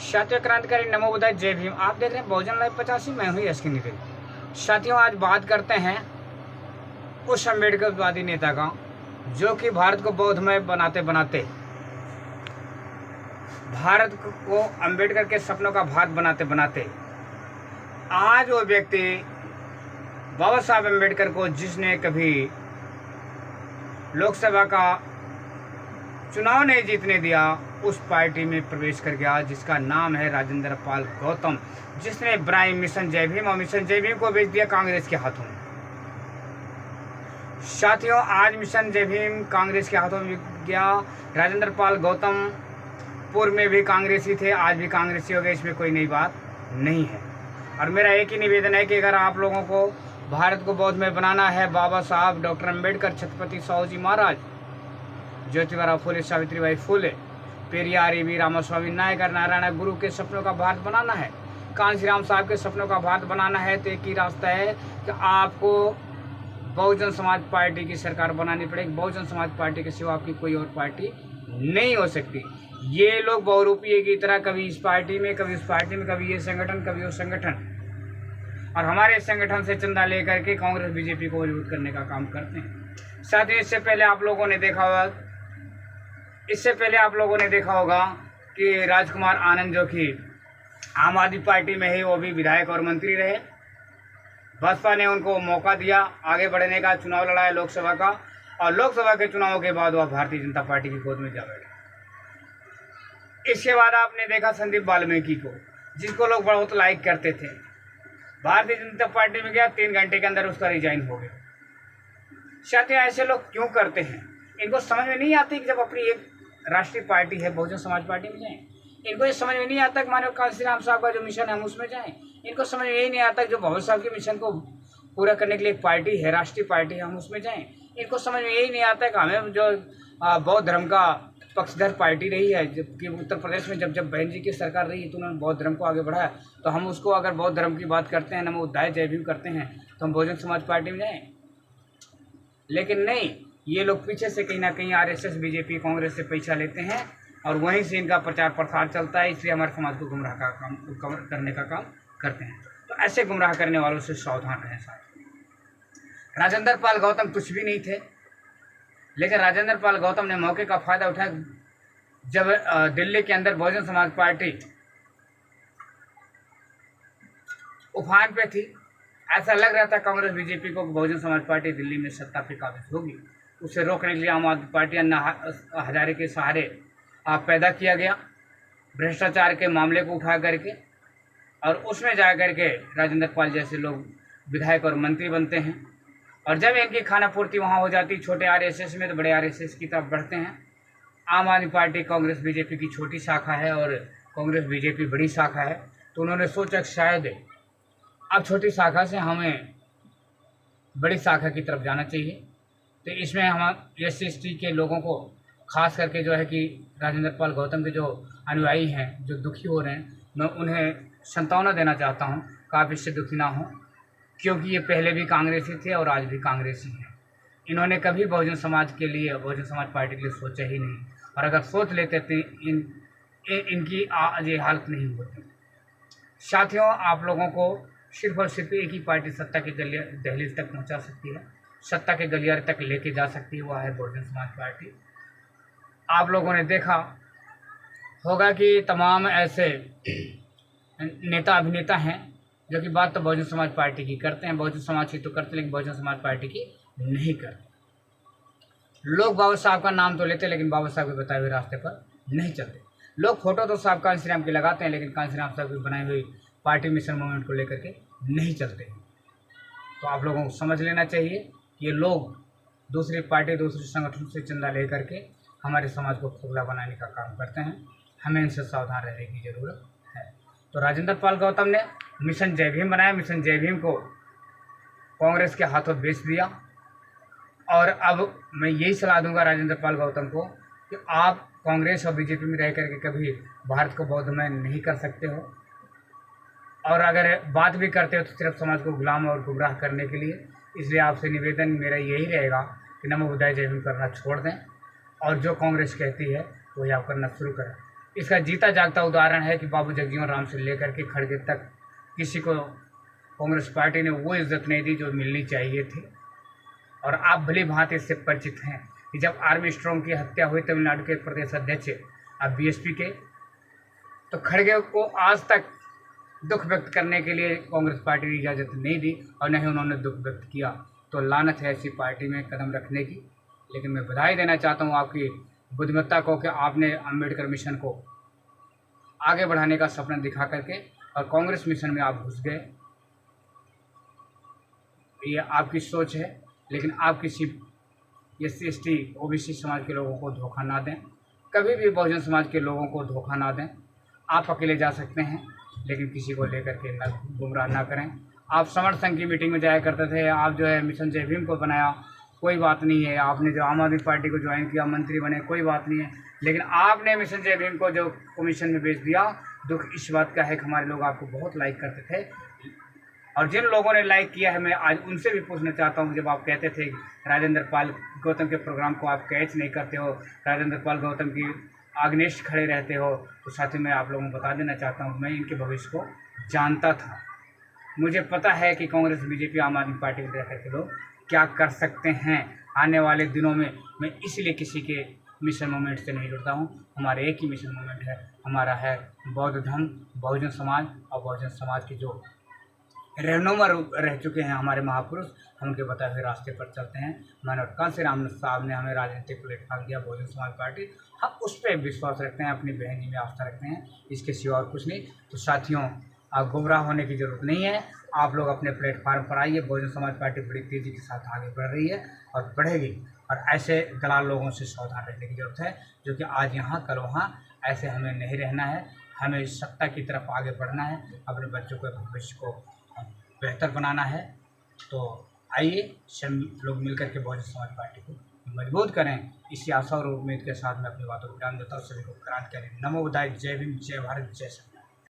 साथियों, क्रांतिकारी नमो बुद्धाय, जय भीम। आप देख रहे हैं बहुजन लाइव 85। मैं हूं यश नितिन। साथियों, आज बात करते हैं उस अम्बेडकरवादी नेता का जो कि भारत को बौद्धमय बनाते बनाते, भारत को अम्बेडकर के सपनों का भारत बनाते बनाते आज वो व्यक्ति बाबा साहब अम्बेडकर को, जिसने कभी लोकसभा का चुनाव नहीं जीतने दिया, उस पार्टी में प्रवेश कर गया जिसका नाम है राजेंद्र पाल गौतम, जिसने इब्राहिम मिशन जय भीम और मिशन जय भीम को बेच दिया कांग्रेस के हाथों में। साथियों, आज मिशन जय भीम कांग्रेस के हाथों में गया। राजेंद्र पाल गौतम पूर्व में भी कांग्रेसी थे, आज भी कांग्रेसी हो गए, इसमें कोई नई बात नहीं है। और मेरा एक ही निवेदन है कि अगर आप लोगों को भारत को बौद्ध में बनाना है, बाबा साहब डॉक्टर अम्बेडकर, छत्रपति साहू जी महाराज, ज्योतिबा फुले, सावित्रीबाई फुले, पेरियार वी रामास्वामी नायकर, नारायण गुरु के सपनों का भारत बनाना है, कांशीराम साहब के सपनों का भारत बनाना है, तो एक ही रास्ता है कि आपको बहुजन समाज पार्टी की सरकार बनानी पड़ेगी। बहुजन समाज पार्टी के सिवा आपकी कोई और पार्टी नहीं हो सकती। ये लोग बहुरूपीय की तरह कभी इस पार्टी में, कभी उस पार्टी में, कभी ये संगठन, कभी वो संगठन, और हमारे संगठन से चंदा लेकर के कांग्रेस बीजेपी को मजबूत करने का काम करते हैं। साथ ही इससे पहले आप लोगों ने देखा होगा कि राजकुमार आनंद, जो कि आम आदमी पार्टी में ही, वो भी विधायक और मंत्री रहे। बसपा ने उनको मौका दिया आगे बढ़ने का, चुनाव लड़ाया लोकसभा का, और लोकसभा के चुनावों के बाद वह भारतीय जनता पार्टी की गोद में जा बैठे। इसके बाद आपने देखा संदीप वाल्मीकि को, जिसको लोग बहुत लाइक करते थे, भारतीय जनता पार्टी में गया, 3 घंटे के अंदर उसका रिजाइन हो गया। साथियों, ऐसे लोग क्यों करते हैं? इनको समझ में नहीं आती कि जब अपनी एक राष्ट्रीय पार्टी है बहुजन समाज पार्टी में जाएं। इनको ये समझ में नहीं आता कि मानव कांशीराम साहब का जो मिशन है हम उसमें जाएं। इनको समझ में यही नहीं आता कि जो बाबा साहब के मिशन को पूरा करने के लिए एक पार्टी है, राष्ट्रीय पार्टी है, हम उसमें जाएं। इनको समझ में यही नहीं आता कि हमें जो बौद्ध धर्म का पक्षधर पार्टी रही है, जबकि उत्तर प्रदेश में जब बहन जी की सरकार रही है तो उन्होंने बौद्ध धर्म को आगे बढ़ाया, तो हम उसको अगर बौद्ध धर्म की बात करते हैं, नमो बुद्धाय जय भीम करते हैं, तो हम बहुजन समाज पार्टी में जाएँ। लेकिन नहीं, ये लोग पीछे से कहीं ना कहीं आरएसएस, बीजेपी, कांग्रेस से पैसा लेते हैं और वहीं से इनका प्रचार प्रसार चलता है, इसलिए हमारे समाज को गुमराह करने का काम करते हैं। तो ऐसे गुमराह करने वालों से सावधान रहें। साथ राजेंद्र पाल गौतम कुछ भी नहीं थे, लेकिन राजेंद्र पाल गौतम ने मौके का फायदा उठाया जब दिल्ली के अंदर बहुजन समाज पार्टी उफान पे थी। ऐसा लग रहा था कांग्रेस बीजेपी को बहुजन समाज पार्टी दिल्ली में सत्ता पे काबिज होगी। उसे रोकने के लिए आम आदमी पार्टी अन्ना हजारे के सहारे पैदा किया गया, भ्रष्टाचार के मामले को उठा करके, और उसमें जा करके राजेंद्र पाल जैसे लोग विधायक और मंत्री बनते हैं। और जब इनकी खाना पूर्ति वहाँ हो जाती छोटे आरएसएस में, तो बड़े आरएसएस की तरफ बढ़ते हैं। आम आदमी पार्टी कांग्रेस बीजेपी की छोटी शाखा है और कांग्रेस बीजेपी बड़ी शाखा है, तो उन्होंने सोचा शायद अब छोटी शाखा से हमें बड़ी शाखा की तरफ जाना चाहिए। तो इसमें हम SC/ST के लोगों को, खास करके जो है कि राजेंद्र पाल गौतम के जो अनुयायी हैं, जो दुखी हो रहे हैं, मैं उन्हें सांत्वना देना चाहता हूं कि आप इससे दुखी ना हों, क्योंकि ये पहले भी कांग्रेसी थे और आज भी कांग्रेसी हैं। इन्होंने कभी बहुजन समाज के लिए, बहुजन समाज पार्टी के लिए सोचा ही नहीं, और अगर सोच लेते तो इनकी आज ये हालत नहीं होती। साथियों, आप लोगों को सिर्फ और सिर्फ एक ही पार्टी सत्ता के दहलीज तक पहुंचा सकती है, सत्ता के गलियारे तक लेके जा सकती है, वह है बहुजन समाज पार्टी। आप लोगों ने देखा होगा कि तमाम ऐसे नेता अभिनेता हैं जो कि बात तो बहुजन समाज पार्टी की करते हैं, बहुजन समाज की तो करते, लेकिन बहुजन समाज पार्टी की नहीं करते। लोग बाबा साहब का नाम तो लेते, लेकिन बाबा साहब के बताए हुए रास्ते पर नहीं चलते। लोग फोटो तो साहब कांशीराम की लगाते हैं, लेकिन कांशीराम साहब की बनाई हुई पार्टी मिशन मूवमेंट को लेकर के नहीं चलते। तो आप लोगों को समझ लेना चाहिए, ये लोग दूसरी पार्टी, दूसरे संगठन से चंदा लेकर के हमारे समाज को खोखला बनाने का काम करते हैं। हमें इनसे सावधान रहने की ज़रूरत है। तो राजेंद्र पाल गौतम ने मिशन जय भीम बनाया, मिशन जय भीम को कांग्रेस के हाथों बेच दिया। और अब मैं यही सलाह दूंगा राजेंद्र पाल गौतम को कि आप कांग्रेस और बीजेपी में रह करके कभी भारत को बौद्धमय नहीं कर सकते हो, और अगर बात भी करते हो तो सिर्फ समाज को गुलाम और गुमराह करने के लिए। इसलिए आपसे निवेदन मेरा यही रहेगा कि नमो बुद्धाय जय भीम करना छोड़ दें, और जो कांग्रेस कहती है वही आप करना शुरू करें। इसका जीता जागता उदाहरण है कि बाबू जगजीवन राम से लेकर के खड़गे तक किसी को कांग्रेस पार्टी ने वो इज्जत नहीं दी जो मिलनी चाहिए थी। और आप भली भांति इससे परिचित हैं कि जब आर्मी स्ट्रॉन्ग की हत्या हुई तमिलनाडु के प्रदेश अध्यक्ष अब बीएसपी के, तो खड़गे को आज तक दुख व्यक्त करने के लिए कांग्रेस पार्टी ने इजाज़त नहीं दी और न ही उन्होंने दुख व्यक्त किया। तो लानत है ऐसी पार्टी में कदम रखने की। लेकिन मैं बधाई देना चाहता हूँ आपकी बुद्धिमत्ता को कि आपने अम्बेडकर मिशन को आगे बढ़ाने का सपना दिखा करके और कांग्रेस मिशन में आप घुस गए। ये आपकी सोच है, लेकिन आप किसी SC ST OBC समाज के लोगों को धोखा ना दें, कभी भी बहुजन समाज के लोगों को धोखा ना दें। आप अकेले जा सकते हैं, लेकिन किसी को लेकर के न गुमराह ना करें। आप समर संघ की मीटिंग में जाया करते थे, आप जो है मिशन जय भीम को बनाया, कोई बात नहीं है। आपने जो आम आदमी पार्टी को ज्वाइन किया, मंत्री बने, कोई बात नहीं है। लेकिन आपने मिशन जय भीम को जो कमीशन में बेच दिया, दुख इस बात का है कि हमारे लोग आपको बहुत लाइक करते थे। और जिन लोगों ने लाइक किया है, मैं आज उनसे भी पूछना चाहता हूँ, जब आप कहते थे राजेंद्र पाल गौतम के प्रोग्राम को आप कैच नहीं करते हो, राजेंद्र पाल गौतम की आग्नेस्ट खड़े रहते हो, तो साथ ही मैं आप लोगों को बता देना चाहता हूँ, मैं इनके भविष्य को जानता था। मुझे पता है कि कांग्रेस बीजेपी आम आदमी पार्टी को लेकर के लोग क्या कर सकते हैं आने वाले दिनों में। मैं इसलिए किसी के मिशन मूवमेंट से नहीं जुड़ता हूँ। हमारे एक ही मिशन मूवमेंट है, हमारा है बौद्ध धर्म, बहुजन समाज। और बहुजन समाज के जो रहनुमा रह चुके हैं हमारे महापुरुष, हम उनके बताए हुए रास्ते पर चलते हैं। मानव कांसी रामनाथ साहब ने हमें राजनीतिक प्लेटफॉर्म दिया, बहुजन समाज पार्टी, हम उस पर विश्वास रखते हैं, अपनी बहन जी में आस्था रखते हैं, इसके सिवा और कुछ नहीं। तो साथियों, आप गुमराह होने की ज़रूरत नहीं है। आप लोग अपने प्लेटफार्म पर आइए। बहुजन समाज पार्टी बड़ी तेज़ी के साथ आगे बढ़ रही है और बढ़ेगी। और ऐसे दलाल लोगों से सावधान रहने की ज़रूरत है, जो कि आज यहाँ कल वहाँ, ऐसे हमें नहीं रहना है। हमें सत्ता की तरफ आगे बढ़ना है, अपने बच्चों के भविष्य को बेहतर बनाना है। तो आइए सब लोग मिलकर के बहुजन समाज पार्टी को मजबूत करें। इसी आशा और उम्मीद के साथ मैं अपनी बातों को विराम देता हूँ। सभी को क्रांतिकारी नमो बुद्धाय। जय भीम, जय भारत, जय संविधान।